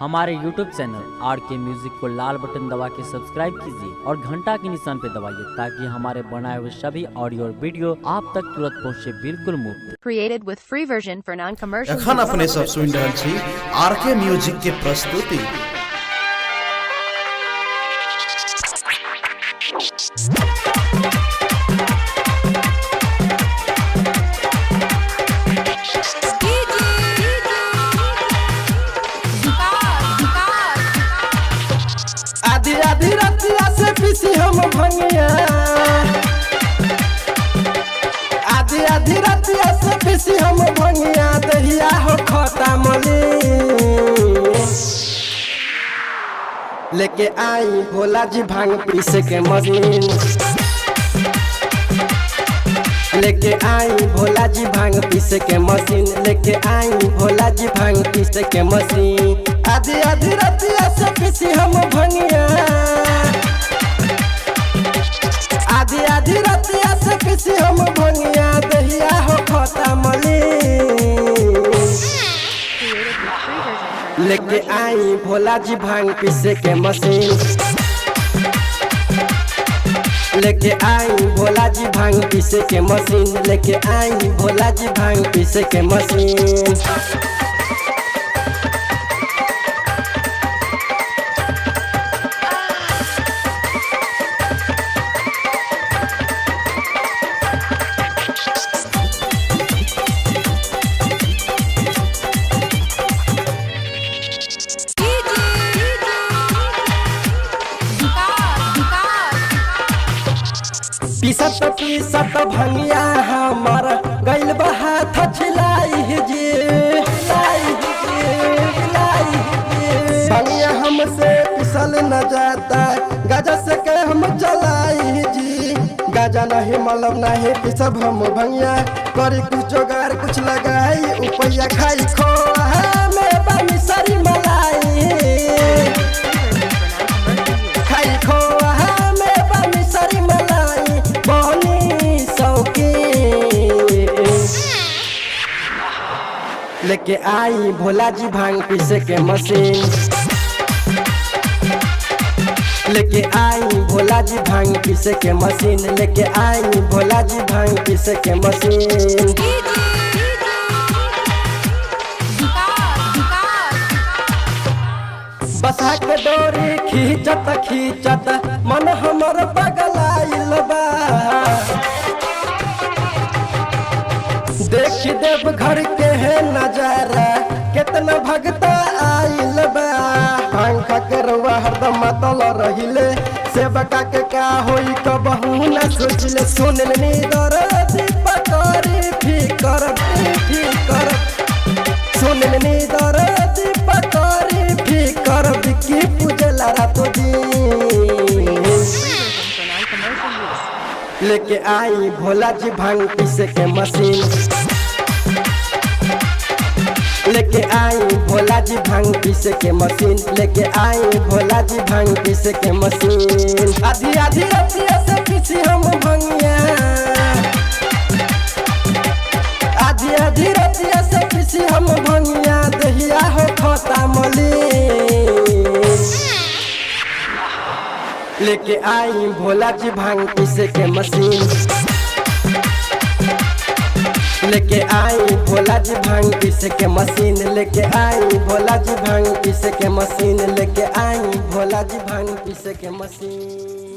हमारे YouTube channel RK music को लाल button दबा के सब्सक्राइब कीजिए और घंटा के निशान पे दबाइए ताकि हमारे बनाए हुए सभी ऑडियो और वीडियो आप तक तुरंत पहुंचे बिल्कुल मुफ्त। Created with free version for non-commercial. एखन अपने सब सुनि रहल छी RK म्यूजिक के प्रस्तुति। आधी आधी रतिया से पीसी हम भंगिया, आधी आधी रतिया से पीसी हम भंगिया, दहिया हो खोता मली लेके आई भोला जी भांग पीसे के मशीन, लेके आई भोला जी भांग पीसे के मशीन, लेके आई भोला जी भांग पीसे के मशीन। आधी आधी रतिया से पीसी हम भंगिया, आधी आधी रतिया से पीसी हम भंगिया, दहिया हो खोता मली लेके आई भोला जी भांग पीसे के मशीन, लेके आई भोला जी भांग पीसे के मशीन, लेके आई भोला जी भांग पीसे के मशीन। पीसत पीसत भंगिया हमर गइल हाथ छिलाई जी, भंगिया हमसे पिसल न जाता, गाजा से के हम चलाई जी, गाजा नहीं मलब नहीं पिसब हम भंगिया, करी कुछ जोगार कुछ लगाई उपैया खाई खो में बनी सरी मलाई खाई खो में बनी सरी मलाई बनी सौकी लेके आई भोला जी भांग पीसे के मशीन, लेके आई भोला जी भांग पीसे के मशीन, लेके आई भोला जी भांग पीसे के मशीन। बसा के डोरी खींचत खींचत मन हमर पगलाइल बा, देखी देव घर के है नजारा कितना भगता आइल बा, भांग खा के रउआ हरदम मतल रहिले, सेवका के का होई कबहू न सोचले, सुनलनी दर्द पकड़ी फिकर फिकर, सुनलनी दर्द पकड़ी फिकर, बिकी पूजला रातो दिन लेके आई भोला जी भांग पीसे के मशीन, लेके आई भोला जी भांग पीसे के मशीन, लेके आई भोला जी भांग पीसे के मशीन। आधी आधी रतिया से पीसी हम भंगिया, आधी आधी रतिया से पीसी हम भंगिया, दहिया हो खोता मली लेके आई भोला जी भांग पीसे के मशीन, लेके आई भोला जी भांग पीसे के मशीन, लेके आई भोला जी भांग पीसे के मशीन, लेके आई भोला जी भांग पीसे के मशीन।